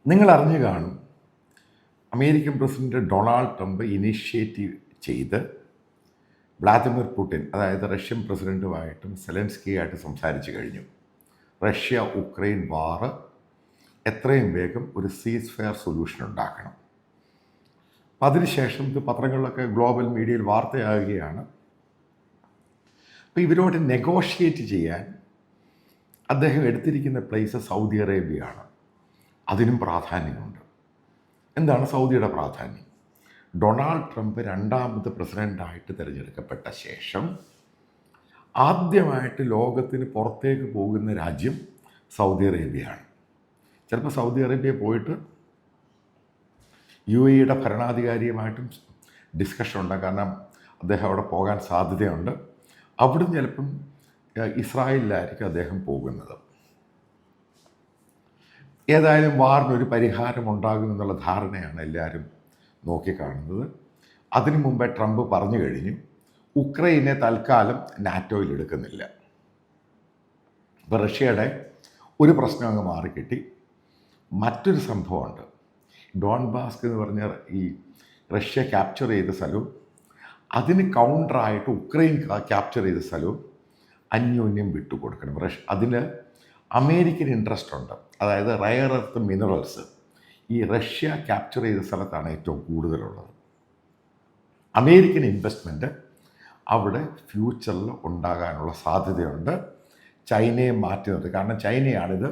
നിങ്ങൾ അറിഞ്ഞു കാണും, American president Donald Trump initiative ചെയ്ത് വ്ളാദിമിർ പുടിൻ, അതായത് റഷ്യൻ പ്രസിഡൻറ്റുമായിട്ടും സെലൻസ്കിയായിട്ട് സംസാരിച്ചു കഴിഞ്ഞു. റഷ്യ ഉക്രൈൻ വാറ് എത്രയും വേഗം ഒരു സീസ് ഫെയർ സൊല്യൂഷൻ ഉണ്ടാക്കണം. അപ്പം അതിനുശേഷം ഇത് പത്രങ്ങളിലൊക്കെ ഗ്ലോബൽ മീഡിയയിൽ വാർത്തയാകുകയാണ്. അപ്പോൾ ഇവരോട് നെഗോഷിയേറ്റ് ചെയ്യാൻ അദ്ദേഹം എടുത്തിരിക്കുന്ന പ്ലേസ് സൗദി അറേബ്യയാണ്. അതിനും പ്രാധാന്യമുണ്ട്. എന്താണ് സൗദിയുടെ പ്രാധാന്യം? ഡൊണാൾഡ് ട്രംപ് രണ്ടാമത് പ്രസിഡൻ്റായിട്ട് തിരഞ്ഞെടുക്കപ്പെട്ട ശേഷം ആദ്യമായിട്ട് ലോകത്തിന് പുറത്തേക്ക് പോകുന്ന രാജ്യം സൗദി അറേബ്യയാണ്. ചിലപ്പോൾ സൗദി അറേബ്യ പോയിട്ട് UAE ഭരണാധികാരിയുമായിട്ടും ഡിസ്കഷൻ ഉണ്ട്. കാരണം അദ്ദേഹം അവിടെ പോകാൻ സാധ്യതയുണ്ട്. അവിടുന്ന് ചിലപ്പം ഇസ്രായേലിലായിരിക്കും അദ്ദേഹം പോകുന്നത്. ഏതായാലും വാറിനൊരു പരിഹാരം ഉണ്ടാകുമെന്നുള്ള ധാരണയാണ് എല്ലാവരും നോക്കിക്കാണുന്നത്. അതിനു മുമ്പേ ട്രംപ് പറഞ്ഞു കഴിഞ്ഞു, ഉക്രൈനെ തൽക്കാലം നാറ്റോയിൽ എടുക്കുന്നില്ല. ഇപ്പോൾ റഷ്യയുടെ ഒരു പ്രശ്നം അങ്ങ് മാറിക്കിട്ടി. മറ്റൊരു സംഭവമുണ്ട്. ഡോൺബാസ്ക് എന്ന് പറഞ്ഞ ഈ റഷ്യ ക്യാപ്ചർ ചെയ്ത സ്ഥലവും അതിന് കൗണ്ടറായിട്ട് ഉക്രൈൻ ക്യാപ്ചർ ചെയ്ത സ്ഥലവും അന്യോന്യം വിട്ടുകൊടുക്കണം. അതിൽ അമേരിക്കൻ ഇൻട്രസ്റ്റ് ഉണ്ട്. അതായത് റയർ എർത്ത് മിനറൽസ് ഈ റഷ്യ ക്യാപ്ചർ ചെയ്ത സ്ഥലത്താണ് ഏറ്റവും കൂടുതലുള്ളത്. അമേരിക്കൻ ഇൻവെസ്റ്റ്മെൻറ്റ് അവിടെ ഫ്യൂച്ചറിൽ ഉണ്ടാകാനുള്ള സാധ്യതയുണ്ട്. ചൈനയെ മാറ്റി നിർത്തി. കാരണം ചൈനയാണിത്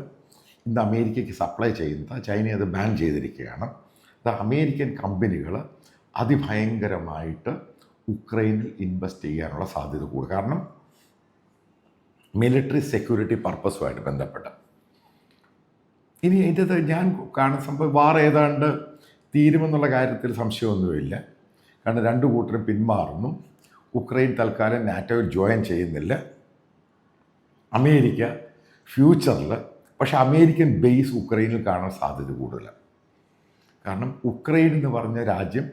ഇന്ന് അമേരിക്കയ്ക്ക് സപ്ലൈ ചെയ്യുന്നത്. ചൈന അത് ബാൻ ചെയ്തിരിക്കുകയാണ്. അത് അമേരിക്കൻ കമ്പനികൾ അതിഭയങ്കരമായിട്ട് ഉക്രൈനിൽ ഇൻവെസ്റ്റ് ചെയ്യാനുള്ള സാധ്യത കൂടും. കാരണം മിലിറ്ററി സെക്യൂരിറ്റി പർപ്പസുമായിട്ട് ബന്ധപ്പെട്ട്. ഇനി ഇതിൻ്റെ ഞാൻ കാണുന്ന സംഭവം വാർ ഏതാണ്ട് തീരുമെന്നുള്ള കാര്യത്തിൽ സംശയമൊന്നുമില്ല. കാരണം രണ്ടു കൂട്ടരും പിന്മാറുന്നു. ഉക്രൈൻ തൽക്കാലം നാറ്റോയിൽ ജോയിൻ ചെയ്യുന്നില്ല. അമേരിക്ക ഫ്യൂച്ചറിൽ പക്ഷേ അമേരിക്കൻ ബേസ് ഉക്രൈനിൽ കാണാൻ സാധ്യത കൂടുതലാണ്. കാരണം ഉക്രൈൻ എന്ന് പറഞ്ഞ രാജ്യം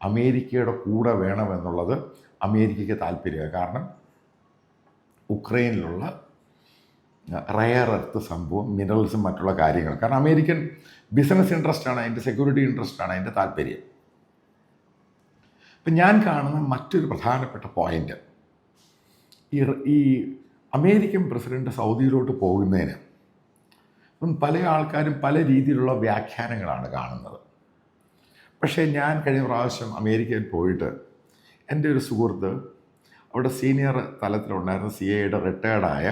അമേരിക്കയുടെ കൂടെ വേണമെന്നുള്ളത് അമേരിക്കയ്ക്ക് താല്പര്യമാണ്. കാരണം ഉക്രൈനിലുള്ള റയർ എർത്ത് സംഭവം, മിനറൽസും മറ്റുള്ള കാര്യങ്ങൾ. കാരണം അമേരിക്കൻ ബിസിനസ് ഇൻട്രസ്റ്റാണ്, അതിൻ്റെ സെക്യൂരിറ്റി ഇൻട്രസ്റ്റാണ് അതിൻ്റെ താല്പര്യം. ഇപ്പം ഞാൻ കാണുന്ന മറ്റൊരു പ്രധാനപ്പെട്ട പോയിൻ്റ്, ഈ അമേരിക്കൻ പ്രസിഡന്റ് സൗദിയിലോട്ട് പോകുന്നതിന് ഇപ്പം പല ആൾക്കാരും പല രീതിയിലുള്ള വ്യാഖ്യാനങ്ങളാണ് കാണുന്നത്. പക്ഷേ ഞാൻ കഴിഞ്ഞ പ്രാവശ്യം അമേരിക്കയിൽ പോയിട്ട് എൻ്റെ ഒരു സുഹൃത്ത് അവിടെ സീനിയർ തലത്തിലുണ്ടായിരുന്ന CIAയുടെ റിട്ടയർഡായ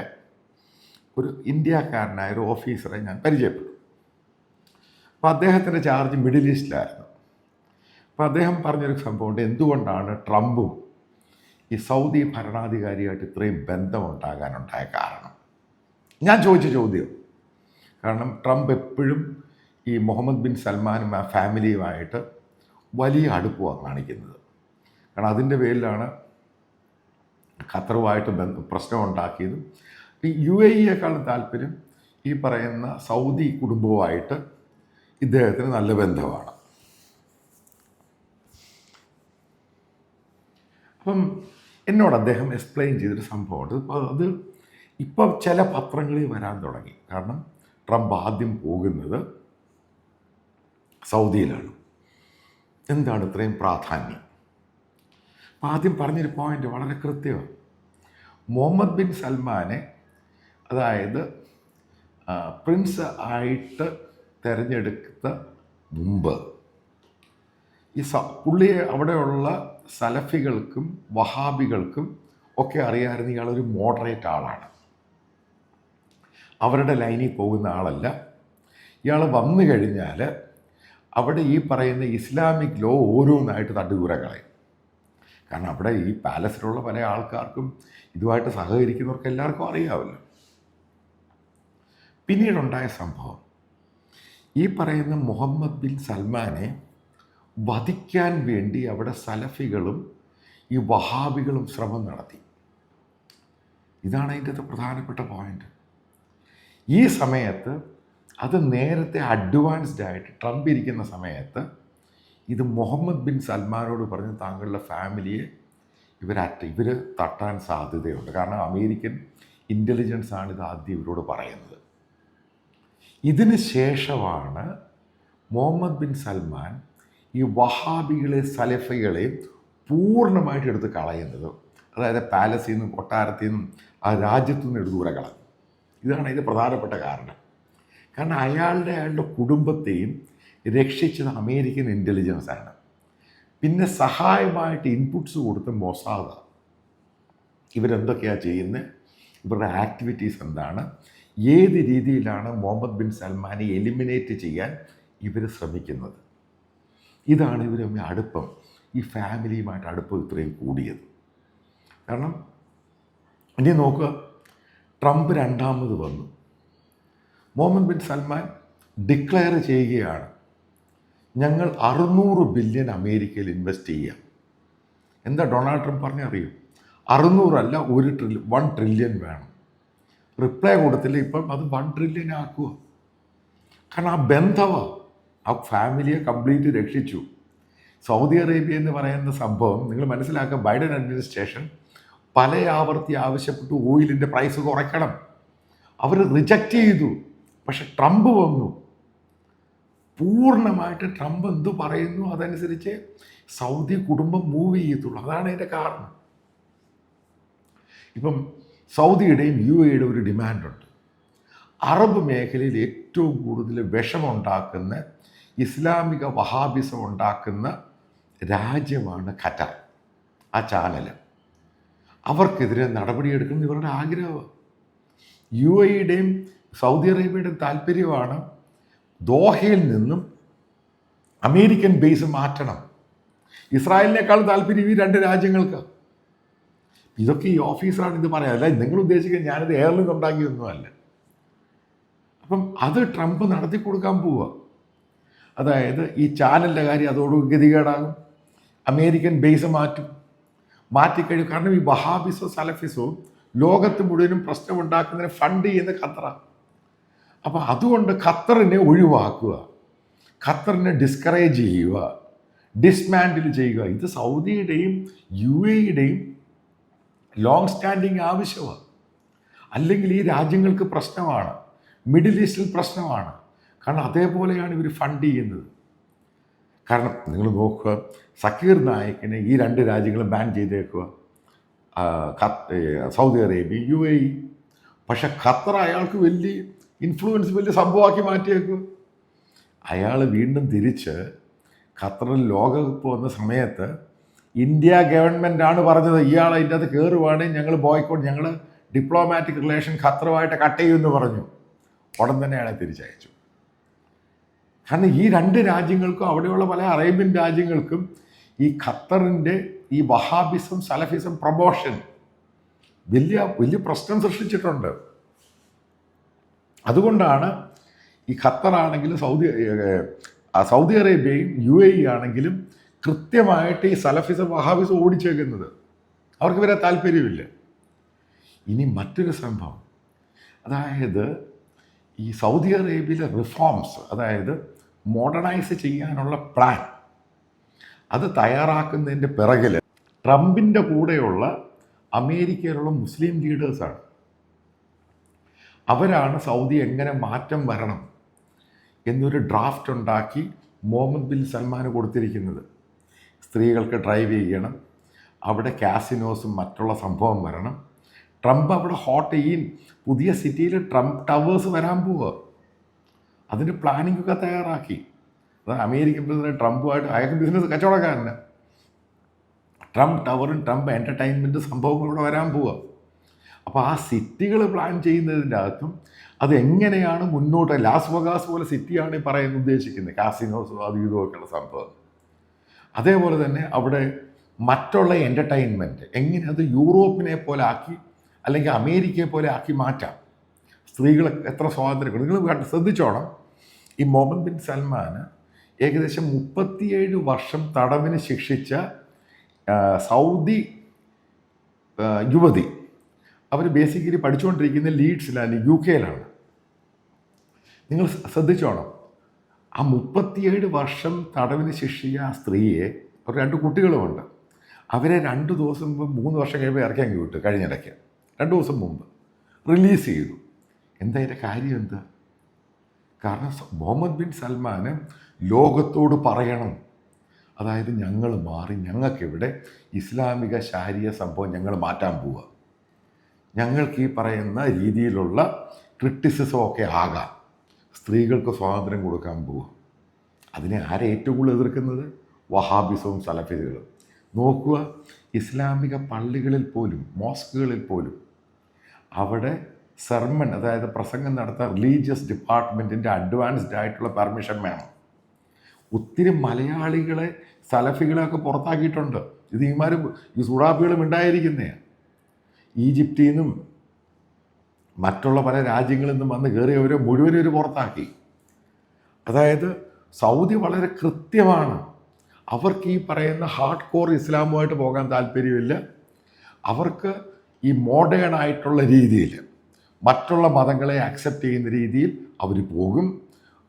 ഒരു ഇന്ത്യക്കാരനായ ഒരു ഓഫീസറെ ഞാൻ പരിചയപ്പെട്ടു. അപ്പോൾ അദ്ദേഹത്തിൻ്റെ ചാർജ് മിഡിൽ ഈസ്റ്റിലായിരുന്നു. അപ്പോൾ അദ്ദേഹം പറഞ്ഞൊരു സംഭവമുണ്ട്, എന്തുകൊണ്ടാണ് ട്രംപും ഈ സൗദി ഭരണാധികാരിയായിട്ട് ഇത്രയും ബന്ധമുണ്ടാകാനുണ്ടായ കാരണം. ഞാൻ ചോദിച്ച ചോദ്യം, കാരണം ട്രംപ് എപ്പോഴും ഈ മുഹമ്മദ് ബിൻ സൽമാനും ആ ഫാമിലിയുമായിട്ട് വലിയ അടുപ്പമാണ് കാണിക്കുന്നത്. കാരണം അതിൻ്റെ പേരിലാണ് ഖത്തറുമായിട്ട് പ്രശ്നം ഉണ്ടാക്കിയതും. ഈ UAEയേക്കാളും താല്പര്യം ഈ പറയുന്ന സൗദി കുടുംബവുമായിട്ട് ഇദ്ദേഹത്തിന് നല്ല ബന്ധമാണ്. അപ്പം എന്നോട് അദ്ദേഹം എക്സ്പ്ലെയിൻ ചെയ്തൊരു സംഭവമുണ്ട്. അത് ഇപ്പം ചില പത്രങ്ങളിൽ വരാൻ തുടങ്ങി. കാരണം ട്രംപ് ആദ്യം പോകുന്നത് സൗദിയിലാണ്. എന്താണ് ഇത്രയും പ്രാധാന്യം? ആദ്യം പറഞ്ഞൊരു പോയിൻ്റ് വളരെ കൃത്യമാണ്. മുഹമ്മദ് ബിൻ സൽമാനെ, അതായത് പ്രിൻസ് ആയിട്ട് തിരഞ്ഞെടുത്ത മുമ്പ് ഈ പുള്ളിയെ അവിടെയുള്ള സലഫികൾക്കും വഹാബികൾക്കും ഒക്കെ അറിയാമായിരുന്നു ഇയാളൊരു മോഡറേറ്റ് ആളാണ്. അവരുടെ ലൈനിൽ പോകുന്ന ആളല്ല. ഇയാൾ വന്നു കഴിഞ്ഞാൽ അവിടെ ഈ പറയുന്ന ഇസ്ലാമിക് ലോ ഓരോന്നായിട്ട് തട്ടുകൂര കളയും. കാരണം അവിടെ ഈ പാലസിലുള്ള പല ആൾക്കാർക്കും ഇതുമായിട്ട് സഹകരിക്കുന്നവർക്ക് എല്ലാവർക്കും അറിയാമല്ലോ. പിന്നീടുണ്ടായ സംഭവം, ഈ പറയുന്ന മുഹമ്മദ് ബിൻ സൽമാനെ വധിക്കാൻ വേണ്ടി അവിടെ സലഫികളും ഈ വഹാബികളും ശ്രമം നടത്തി. ഇതാണ് അതിൻ്റെ പ്രധാനപ്പെട്ട പോയിന്റ്. ഈ സമയത്ത് അത് നേരത്തെ അഡ്വാൻസ്ഡ് ആയിട്ട് ട്രംപ് ഇരിക്കുന്ന സമയത്ത് ഇത് മുഹമ്മദ് ബിൻ സൽമാനോട് പറഞ്ഞ് താങ്കളുടെ ഫാമിലിയെ ഇവർ തട്ടാൻ സാധ്യതയുണ്ട്. കാരണം അമേരിക്കൻ ഇൻ്റലിജൻസ് ആണ് ഇത് ആദ്യം ഇവരോട് പറയുന്നത്. ഇതിന് ശേഷമാണ് മുഹമ്മദ് ബിൻ സൽമാൻ ഈ വഹാബികളെ സലഫികളെ പൂർണ്ണമായിട്ട് എടുത്ത് കളയുന്നത്, അതായത് പാലസിൽ നിന്നും കൊട്ടാരത്തിൽ നിന്നും ആ രാജ്യത്തു നിന്ന് എടുത്ത് ദൂരെ കളഞ്ഞു. ഇതാണ് അതിൻ്റെ പ്രധാനപ്പെട്ട കാരണം. കാരണം അയാളുടെ കുടുംബത്തെയും രക്ഷിച്ചത് അമേരിക്കൻ ഇൻ്റലിജൻസ് ആണ്. പിന്നെ സഹായമായിട്ട് ഇൻപുട്സ് കൊടുത്ത് മൊസാദ്. ഇവരെന്തൊക്കെയാണ് ചെയ്യുന്നത്, ഇവരുടെ ആക്ടിവിറ്റീസ് എന്താണ്, ഏത് രീതിയിലാണ് മുഹമ്മദ് ബിൻ സൽമാനെ എലിമിനേറ്റ് ചെയ്യാൻ ഇവർ ശ്രമിക്കുന്നത്. ഇതാണ് ഇവർ തമ്മിൽ അടുപ്പം, ഈ ഫാമിലിയുമായിട്ട് അടുപ്പം ഇത്രയും കൂടിയത്. കാരണം ഇനി നോക്കുക, ട്രംപ് രണ്ടാമത് വന്നു. മുഹമ്മദ് ബിൻ സൽമാൻ ഡിക്ലെയർ ചെയ്യുകയാണ്, ഞങ്ങൾ 600 ബില്യൺ അമേരിക്കയിൽ ഇൻവെസ്റ്റ് ചെയ്യാം. എന്താ ഡൊണാൾഡ് ട്രംപ് പറഞ്ഞറിയും? 600 അല്ല, 1 ട്രില്യൺ വേണം. റിപ്ലൈ കൊടുത്തില്ല, ഇപ്പം അത് 1 ട്രില്യൺ ആക്കുക. കാരണം ആ ബന്ധമാണ്, ആ ഫാമിലിയെ കംപ്ലീറ്റ് രക്ഷിച്ചു. സൗദി അറേബ്യ എന്ന് പറയുന്ന സംഭവം നിങ്ങൾ മനസ്സിലാക്കുക, ബൈഡൻ അഡ്മിനിസ്ട്രേഷൻ പല ആവർത്തി ആവശ്യപ്പെട്ടു ഓയിലിൻ്റെ പ്രൈസ് കുറയ്ക്കണം. അവർ റിജക്റ്റ് ചെയ്തു. പക്ഷെ ട്രംപ് വന്നു. പൂർണ്ണമായിട്ട് ട്രംപ് എന്തു പറയുന്നു അതനുസരിച്ച് സൗദി കുടുംബം മൂവ് ചെയ്യത്തുള്ളൂ. അതാണ് അതിൻ്റെ കാരണം. ഇപ്പം സൗദിയുടെയും UAEയുടെ ഒരു ഡിമാൻഡുണ്ട്. അറബ് മേഖലയിൽ ഏറ്റവും കൂടുതൽ വിഷമുണ്ടാക്കുന്ന, ഇസ്ലാമിക വഹാബിസം ഉണ്ടാക്കുന്ന രാജ്യമാണ് ഖത്തർ. ആ ചാനൽ അവർക്കെതിരെ നടപടിയെടുക്കണം ഇവരുടെ ആഗ്രഹം. UAEയുടെയും സൗദി അറേബ്യയുടെയും താല്പര്യമാണ് ദോഹയിൽ നിന്നും അമേരിക്കൻ ബേസ് മാറ്റണം. ഇസ്രായേലിനേക്കാൾ താല്പര്യം ഈ 2 രാജ്യങ്ങൾക്ക്. ഇതൊക്കെ ഈ ഓഫീസറാണ് ഇത് പറയാം. അല്ല, നിങ്ങൾ ഉദ്ദേശിക്കുന്നത് ഞാനിത് എയർലൈൻ ഉണ്ടാക്കിയൊന്നുമല്ല. അപ്പം അത് ട്രംപ് നടത്തി കൊടുക്കാൻ പോവുക. അതായത് ഈ ചാനലിൻ്റെ കാര്യം അതോട് ഗതികേടാകും. American base മാറ്റിക്കഴിയും. കാരണം ഈ വഹാബിസോ സലഫിസോ ലോകത്ത് മുഴുവനും പ്രശ്നമുണ്ടാക്കുന്നതിന് ഫണ്ട് ചെയ്യുന്ന ഖത്തറാണ്. അപ്പോൾ അതുകൊണ്ട് ഖത്തറിനെ ഒഴിവാക്കുക, ഖത്തറിനെ ഡിസ്കറേജ് ചെയ്യുക, ഡിസ്മാൻഡിൽ ചെയ്യുക. ഇത് സൗദിയുടെയും UAEയുടെയും ലോങ് സ്റ്റാൻഡിങ് ആവശ്യമാണ്. അല്ലെങ്കിൽ ഈ രാജ്യങ്ങൾക്ക് പ്രശ്നമാണ്, മിഡിൽ ഈസ്റ്റിൽ പ്രശ്നമാണ്. കാരണം അതേപോലെയാണ് ഇവർ ഫണ്ട് ചെയ്യുന്നത്. കാരണം നിങ്ങൾ നോക്കുക, സക്കീർ നായിക്കിനെ ഈ 2 രാജ്യങ്ങളും ബാൻ ചെയ്തേക്കുക, സൗദി അറേബ്യ, UAE. പക്ഷെ ഖത്തർ അയാൾക്ക് വലിയ ഇൻഫ്ലുവൻസ്, വലിയ സംഭവമാക്കി മാറ്റിയേക്കും. അയാൾ വീണ്ടും തിരിച്ച് ഖത്തറിൽ ലോകകപ്പ് വന്ന സമയത്ത് ഇന്ത്യ ഗവൺമെൻറ്റാണ് പറഞ്ഞത്, ഇയാൾ അതിൻ്റെ അത് കയറുവാണെങ്കിൽ ഞങ്ങൾ ബോയ്ക്കോട്ട്, ഞങ്ങൾ ഡിപ്ലോമാറ്റിക് റിലേഷൻ ഖത്തറുമായിട്ട് കട്ട് ചെയ്യുമെന്ന് പറഞ്ഞു. ഉടൻ തന്നെ അയാളെ തിരിച്ചയച്ചു. കാരണം ഈ 2 രാജ്യങ്ങൾക്കും അവിടെയുള്ള പല അറേബ്യൻ രാജ്യങ്ങൾക്കും ഈ ഖത്തറിൻ്റെ ഈ വഹാബിസം സലഫിസം പ്രൊമോഷൻ വലിയ പ്രശ്നം സൃഷ്ടിച്ചിട്ടുണ്ട്. അതുകൊണ്ടാണ് ഈ ഖത്തറാണെങ്കിലും സൗദി അറേബ്യയും UAE ആണെങ്കിലും കൃത്യമായിട്ട് ഈ സലഫിസം വഹാബിസം ഓടിച്ചേക്കുന്നത്. അവർക്ക് വരെ താല്പര്യമില്ല. ഇനി മറ്റൊരു സംഭവം, അതായത് ഈ സൗദി അറേബ്യയിലെ റിഫോംസ്, അതായത് മോഡേണൈസ് ചെയ്യാനുള്ള പ്ലാൻ, അത് തയ്യാറാക്കുന്നതിൻ്റെ പിറകിൽ ട്രംപിൻ്റെ കൂടെയുള്ള അമേരിക്കയിലുള്ള മുസ്ലിം ലീഡേഴ്സാണ്. അവരാണ് സൗദി എങ്ങനെ മാറ്റം വരണം എന്നൊരു ഡ്രാഫ്റ്റ് ഉണ്ടാക്കി മുഹമ്മദ് ബിൻ സൽമാന് കൊടുത്തിരിക്കുന്നത്. സ്ത്രീകൾക്ക് ഡ്രൈവ് ചെയ്യണം, അവിടെ കാസിനോസും മറ്റുള്ള സംഭവം വരണം. ട്രംപ് അവിടെ ഈ പുതിയ സിറ്റിയിൽ ട്രംപ് ടവേഴ്സ് വരാൻ പോവുക. അതിൻ്റെ പ്ലാനിങ്ങൊക്കെ തയ്യാറാക്കി. അത് അമേരിക്കൻ പ്രസിഡന്റ് ട്രംപുമായിട്ട്, അയാൾക്ക് ബിസിനസ് കച്ചവടക്കാരന്, ട്രംപ് ടവറും ട്രംപ് എൻ്റർടൈൻമെൻറ്റ് സംഭവങ്ങളിലൂടെ വരാൻ പോവുക. അപ്പോൾ ആ സിറ്റികൾ പ്ലാൻ ചെയ്യുന്നതിൻ്റെ അകത്തും അതെങ്ങനെയാണ് മുന്നോട്ട്, ലാസ് വെഗാസ് പോലെ സിറ്റിയാണ് ഈ പറയുന്നത് ഉദ്ദേശിക്കുന്നത്, കാസിനോസും അത് ഇതുമൊക്കെയുള്ള സംഭവം. അതേപോലെ തന്നെ അവിടെ മറ്റുള്ള എൻ്റർടൈൻമെൻറ്റ് എങ്ങനെ അത് യൂറോപ്പിനെ പോലെ ആക്കി അല്ലെങ്കിൽ അമേരിക്കയെ പോലെ ആക്കി മാറ്റാം. സ്ത്രീകളെ എത്ര സ്വാതന്ത്ര്യം. നിങ്ങൾ ശ്രദ്ധിച്ചോണം, ഈ മുഹമ്മദ് ബിൻ സൽമാന് ഏകദേശം 37 വർഷം തടവിന് ശിക്ഷിച്ച സൗദി യുവതി, അവർ ബേസിക്കലി പഠിച്ചുകൊണ്ടിരിക്കുന്ന ലീഡ്സിലാണ്, UK-യിലാണ്. നിങ്ങൾ ശ്രദ്ധിച്ചോണം, ആ 37 വർഷം തടവിന് ശിക്ഷിച്ച ആ സ്ത്രീയെ, അവർ 2 കുട്ടികളുമുണ്ട്, അവരെ 2 ദിവസം മുമ്പ് 3 വർഷം കഴിയുമ്പോൾ ഇറക്കാൻ വിട്ടു. കഴിഞ്ഞിടയ്ക്ക് 2 ദിവസം മുമ്പ് റിലീസ് ചെയ്തു. എന്താ അതിൻ്റെ കാര്യം? എന്താ കാരണം മുഹമ്മദ് ബിൻ സൽമാന് ലോകത്തോട് പറയണം, അതായത് ഞങ്ങൾ മാറി, ഞങ്ങൾക്കിവിടെ ഇസ്ലാമിക ശാരീയ സംഭവം ഞങ്ങൾ മാറ്റാൻ പോവുക, ഞങ്ങൾക്ക് ഈ പറയുന്ന രീതിയിലുള്ള ക്രിറ്റിസിസം ഒക്കെ ആകാം, സ്ത്രീകൾക്ക് സ്വാതന്ത്ര്യം കൊടുക്കാൻ പോവുക. അതിനെ ആരെ ഏറ്റവും കൂടുതൽ എതിർക്കുന്നത്? വഹാബിസവും സലഫികളും. നോക്കുക, ഇസ്ലാമിക പള്ളികളിൽ പോലും, മോസ്കുകളിൽ പോലും അവിടെ സെർമൺ, അതായത് പ്രസംഗം നടത്താൻ റിലീജിയസ് ഡിപ്പാർട്ട്മെൻറ്റിൻ്റെ അഡ്വാൻസ്ഡ് ആയിട്ടുള്ള പെർമിഷൻ വേണം. ഒത്തിരി മലയാളികളെ, സലഫികളെയൊക്കെ പുറത്താക്കിയിട്ടുണ്ട്. ഇത് ഈ സുഡാപ്പികളും ഉണ്ടായിരിക്കുന്നേ. ഈജിപ്തിൽ നിന്നും മറ്റുള്ള പല രാജ്യങ്ങളിൽ നിന്നും വന്ന് കയറിയവരെ മുഴുവനും ഒരു പുറത്താക്കി. അതായത് സൗദി വളരെ കൃത്യമാണ്, അവർക്ക് ഈ പറയുന്ന ഹാർഡ് കോർ ഇസ്ലാമുമായിട്ട് പോകാൻ താല്പര്യമില്ല. അവർക്ക് ഈ മോഡേൺ ആയിട്ടുള്ള രീതിയിൽ മറ്റുള്ള മതങ്ങളെ അക്സെപ്റ്റ് ചെയ്യുന്ന രീതിയിൽ അവർ പോകും.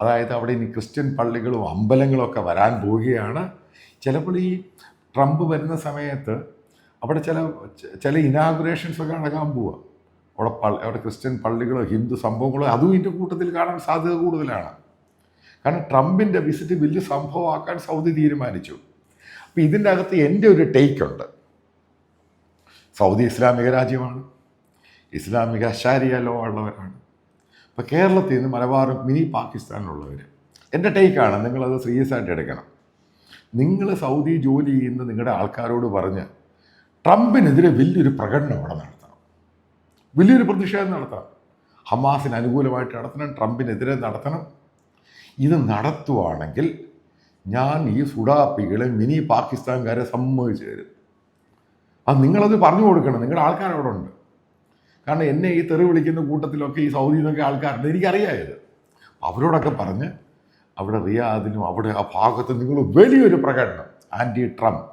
അതായത് അവിടെ ഇനി ക്രിസ്ത്യൻ പള്ളികളും അമ്പലങ്ങളും ഒക്കെ വരാൻ പോവുകയാണ്. ചിലപ്പോൾ ഈ ട്രംപ് വരുന്ന സമയത്ത് അവിടെ ചില ഇനാഗുറേഷൻസ് ഒക്കെ നടക്കാൻ പോവുക. അവിടെ ക്രിസ്ത്യൻ പള്ളികളോ ഹിന്ദു സംഭവങ്ങളോ അതും ഇതിൻ്റെ കൂട്ടത്തിൽ കാണാൻ സാധ്യത കൂടുതലാണ്. കാരണം ട്രംപിൻ്റെ വിസിറ്റ് വലിയ സംഭവമാക്കാൻ സൗദി തീരുമാനിച്ചു. അപ്പോൾ ഇതിൻ്റെ അകത്ത് എൻ്റെ ഒരു ടേക്കുണ്ട്. സൗദി ഇസ്ലാമിക രാജ്യമാണ്, ഇസ്ലാമിക ശാരിയ ലോ ഉള്ളവരാണ്. ഇപ്പോൾ കേരളത്തിൽ നിന്ന് മലബാറും മിനി പാകിസ്ഥാനിലുള്ളവർ, എൻ്റെ ടേക്കാണ്, നിങ്ങളത് സീരിയസ് ആയിട്ട് എടുക്കണം. നിങ്ങൾ സൗദി ജോലി ചെയ്യുന്ന നിങ്ങളുടെ ആൾക്കാരോട് പറഞ്ഞ് ട്രംപിനെതിരെ വലിയൊരു പ്രകടനം അവിടെ നടത്തണം, വലിയൊരു പ്രതിഷേധം നടത്തണം, ഹമാസിന് അനുകൂലമായിട്ട് നടത്തണം, ട്രംപിനെതിരെ നടത്തണം. ഇത് നടത്തുവാണെങ്കിൽ ഞാൻ ഈ സുഡാപ്പികളെ മിനി പാകിസ്ഥാൻകാരെ സമ്മതിച്ചു തരും. അത് നിങ്ങളത് പറഞ്ഞു കൊടുക്കണം, നിങ്ങളുടെ ആൾക്കാരവിടെ ഉണ്ട്. കാരണം എന്നെ ഈ തെറി വിളിക്കുന്ന കൂട്ടത്തിലൊക്കെ ഈ സൗദിയിൽ നിന്നൊക്കെ ആൾക്കാരുണ്ട്, എനിക്കറിയായത്. അവരോടൊക്കെ പറഞ്ഞ് അവിടെ റിയാദിലും അവിടെ ആ ഭാഗത്ത് നിങ്ങൾ വലിയൊരു പ്രകടനം, anti Trump,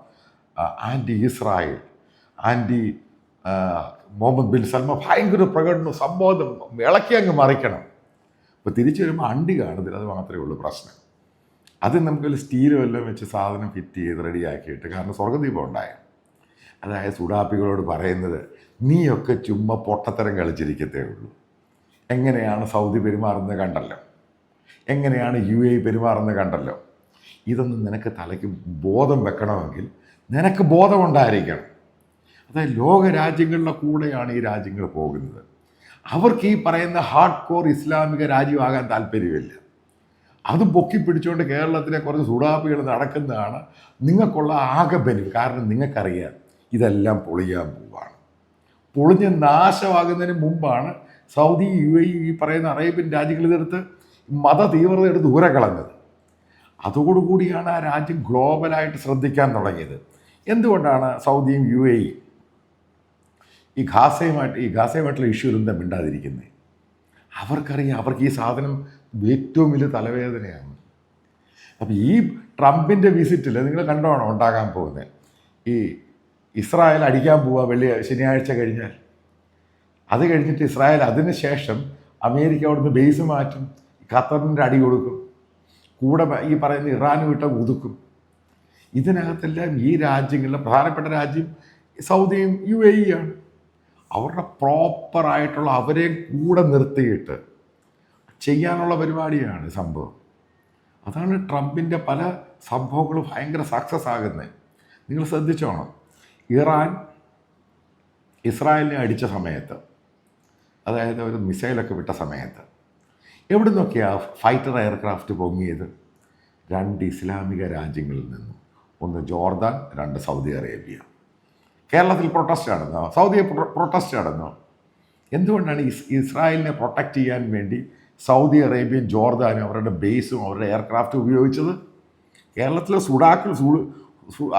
anti Israel, anti Muhammad bin Salman, ഭയങ്കര പ്രകടനം, സംബോധം ഇളക്കി അങ്ങ് മറിക്കണം. അപ്പോൾ തിരിച്ചു വരുമ്പോൾ അണ്ടി കാണുന്നില്ല, അത് മാത്രമേ ഉള്ളൂ പ്രശ്നം. അത് നമുക്കൊരു സ്റ്റീലോ എല്ലാം വെച്ച് സാധനം ഫിറ്റ് ചെയ്ത് റെഡിയാക്കിയിട്ട്, കാരണം സ്വർഗ്ഗദീപം ഉണ്ടായ, അതായത് സുഡാപ്പികളോട് പറയുന്നത് നീയൊക്കെ ചുമ്മാ പൊട്ടത്തരം കളിച്ചിരിക്കത്തേ ഉള്ളൂ. എങ്ങനെയാണ് സൗദി പെരുമാറുന്നത് കണ്ടല്ലോ, എങ്ങനെയാണ് UAE പെരുമാറുന്നത് കണ്ടല്ലോ. ഇതൊന്നും നിനക്ക് തലയ്ക്ക് ബോധം വെക്കണമെങ്കിൽ നിനക്ക് ബോധമുണ്ടായിരിക്കണം. അതായത് ലോക രാജ്യങ്ങളുടെ കൂടെയാണ് ഈ രാജ്യങ്ങൾ പോകുന്നത്. അവർക്ക് ഈ പറയുന്ന ഹാർഡ് കോർ ഇസ്ലാമിക രാജ്യമാകാൻ താല്പര്യമില്ല. അത് പൊക്കി പിടിച്ചുകൊണ്ട് കേരളത്തിലെ കുറച്ച് സുഡാപ്പികൾ നടക്കുന്നതാണ് നിങ്ങൾക്കുള്ള ആകെ ബെനിഫിറ്റ്. കാരണം നിങ്ങൾക്കറിയാം ഇതെല്ലാം പൊളിയാൻ പോവാണ്. പൊളിഞ്ഞ് നാശമാകുന്നതിന് മുമ്പാണ് സൗദി UAE ഈ പറയുന്ന അറേബ്യൻ രാജ്യങ്ങൾ ഇതെടുത്ത് മത തീവ്രത എടുത്ത് ദൂരെ കളഞ്ഞത്. അതോടുകൂടിയാണ് ആ രാജ്യം ഗ്ലോബലായിട്ട് ശ്രദ്ധിക്കാൻ തുടങ്ങിയത്. എന്തുകൊണ്ടാണ് സൗദിയും UAE ഈ ഗാസയുമായിട്ടുള്ള ഇഷ്യൂ എന്താ മിണ്ടാതിരിക്കുന്നത്? അവർക്കറിയാം അവർക്ക് ഈ സാധനം ഏറ്റവും വലിയ തലവേദനയാണ്. അപ്പോൾ ഈ ട്രംപിൻ്റെ വിസിറ്റിൽ നിങ്ങൾ കണ്ടോണോ ഉണ്ടാകാൻ പോകുന്നത്? ഈ ഇസ്രായേൽ അടിക്കാൻ പോവുക ശനിയാഴ്ച കഴിഞ്ഞാൽ. അത് കഴിഞ്ഞിട്ട് ഇസ്രായേൽ അതിന് ശേഷം അമേരിക്ക അവിടുന്ന് ബേസ് മാറ്റും, ഖത്തറിൻ്റെ അടി കൊടുക്കും, കൂടെ ഈ പറയുന്ന ഇറാനും ഇട്ട ഒതുക്കും. ഇതിനകത്തെല്ലാം ഈ രാജ്യങ്ങളിലെ പ്രധാനപ്പെട്ട രാജ്യം സൗദിയും UAE ആണ്. അവരുടെ പ്രോപ്പറായിട്ടുള്ള അവരെ കൂടെ നിർത്തിയിട്ട് ചെയ്യാനുള്ള പരിപാടിയാണ് സംഭവം. അതാണ് ട്രംപിൻ്റെ പല സംഭവങ്ങളും ഭയങ്കര സക്സസ് ആകുന്നത്. നിങ്ങൾ ശ്രദ്ധിച്ചോണം, ഇറാൻ ഇസ്രായേലിനെ അടിച്ച സമയത്ത്, അതായത് ഒരു മിസൈലൊക്കെ വിട്ട സമയത്ത് എവിടെ നിന്നൊക്കെയാണ് ഫൈറ്റർ എയർക്രാഫ്റ്റ് പൊങ്ങിയത്? 2 ഇസ്ലാമിക രാജ്യങ്ങളിൽ നിന്നും, ഒന്ന് ജോർദാൻ, 2 സൗദി അറേബ്യ. കേരളത്തിൽ പ്രൊട്ടസ്റ്റ് നടന്നോ? സൗദിയെ പ്രൊട്ടസ്റ്റ് നടന്നോ? എന്തുകൊണ്ടാണ് ഇസ്രായേലിനെ പ്രൊട്ടക്റ്റ് ചെയ്യാൻ വേണ്ടി സൗദി അറേബ്യയും ജോർദാനും അവരുടെ ബേസും അവരുടെ എയർക്രാഫ്റ്റും ഉപയോഗിച്ചത്? കേരളത്തിലെ സുഡാക്കൾ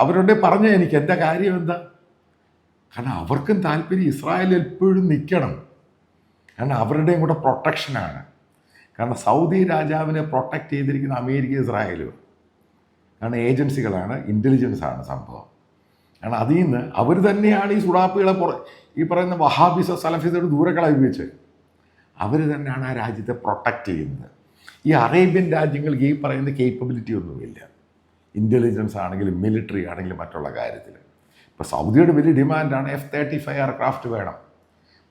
അവരുടെ പറഞ്ഞ എനിക്ക് എൻ്റെ കാര്യം എന്താ? കാരണം അവർക്കും താല്പര്യം ഇസ്രായേൽ എപ്പോഴും നിൽക്കണം. കാരണം അവരുടെയും കൂടെ പ്രൊട്ടക്ഷനാണ്. കാരണം സൗദി രാജാവിനെ പ്രൊട്ടക്റ്റ് ചെയ്തിരിക്കുന്ന അമേരിക്ക, ഇസ്രായേലും. കാരണം ഏജൻസികളാണ്, ഇൻ്റലിജൻസാണ് സംഭവം. കാരണം അതിൽ നിന്ന് അവർ തന്നെയാണ് ഈ സുഡാപ്പികളെ ഈ പറയുന്ന വഹാബിസോ സലഫിസോട് ദൂരെ കളയിപ്പിച്ചത്. അവർ തന്നെയാണ് ആ രാജ്യത്തെ പ്രൊട്ടക്റ്റ് ചെയ്യുന്നത്. ഈ അറേബ്യൻ രാജ്യങ്ങൾക്ക് ഈ പറയുന്ന കേപ്പബിലിറ്റി ഒന്നുമില്ല, ഇൻ്റലിജൻസ് ആണെങ്കിലും മിലിറ്ററി ആണെങ്കിലും മറ്റുള്ള കാര്യത്തിൽ. ഇപ്പോൾ സൗദിയുടെ വലിയ ഡിമാൻഡാണ് F-35 എയർക്രാഫ്റ്റ് വേണം.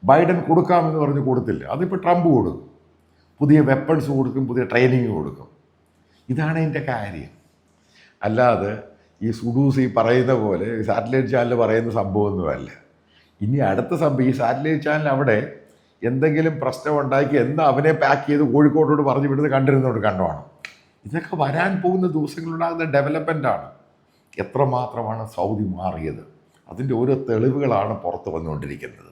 ബൈഡൻ കൊടുക്കാമെന്ന് പറഞ്ഞ് കൊടുത്തില്ല, അതിപ്പോൾ ട്രംപ് കൊടുക്കും. പുതിയ വെപ്പൺസ് കൊടുക്കും, പുതിയ ട്രെയിനിങ് കൊടുക്കും. ഇതാണ് എൻ്റെ കാര്യം. അല്ലാതെ ഈ സുഡൂസ് ഈ പറയുന്ന പോലെ സാറ്റലൈറ്റ് ചാനൽ പറയുന്ന സംഭവമൊന്നുമല്ല. ഇനി അടുത്ത സംഭവം, ഈ സാറ്റലൈറ്റ് ചാനൽ അവിടെ എന്തെങ്കിലും പ്രശ്നം ഉണ്ടാക്കി എന്ന് അവനെ പാക്ക് ചെയ്ത് കോഴിക്കോട്ടോട് പറഞ്ഞു വിടുന്നത് കണ്ടിരുന്നോണ്ട് കണ്ടുമാണ്. ഇതൊക്കെ വരാൻ പോകുന്ന ദിവസങ്ങളുണ്ടാകുന്ന ഡെവലപ്മെൻറ്റാണ്. എത്രമാത്രമാണ് സൗദി മാറിയത്, അതിൻ്റെ ഓരോ തെളിവുകളാണ് പുറത്ത് വന്നുകൊണ്ടിരിക്കുന്നത്.